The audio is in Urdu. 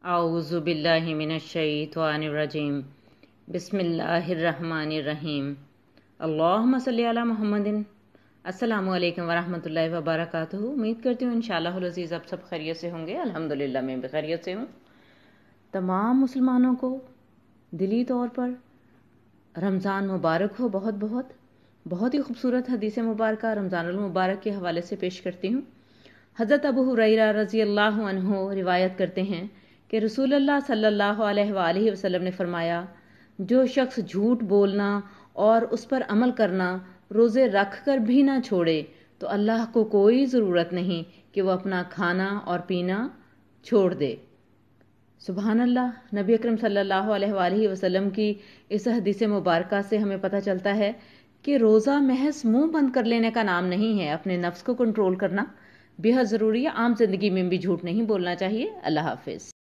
اعوذ باللہ من الشیطان الرجیم بسم اللہ الرحمن الرحیم اللہم صلی علی محمد۔ السلام علیکم ورحمۃ اللہ وبرکاتہ۔ امید کرتی ہوں انشاءاللہ العزیز آپ سب خیریت سے ہوں گے۔ الحمدللہ میں بھی خیریت سے ہوں۔ تمام مسلمانوں کو دلی طور پر رمضان مبارک ہو۔ بہت ہی خوبصورت حدیث مبارکہ رمضان المبارک کے حوالے سے پیش کرتی ہوں۔ حضرت ابو ہریرہ رضی اللہ عنہ روایت کرتے ہیں کہ رسول اللہ صلی اللہ علیہ وآلہ وسلم نے فرمایا، جو شخص جھوٹ بولنا اور اس پر عمل کرنا روزے رکھ کر بھی نہ چھوڑے تو اللہ کو کوئی ضرورت نہیں کہ وہ اپنا کھانا اور پینا چھوڑ دے۔ سبحان اللہ۔ نبی اکرم صلی اللہ علیہ وآلہ وسلم کی اس حدیث مبارکہ سے ہمیں پتہ چلتا ہے کہ روزہ محض منہ بند کر لینے کا نام نہیں ہے۔ اپنے نفس کو کنٹرول کرنا بے حد ضروری ہے۔ عام زندگی میں بھی جھوٹ نہیں بولنا چاہیے۔ اللہ حافظ۔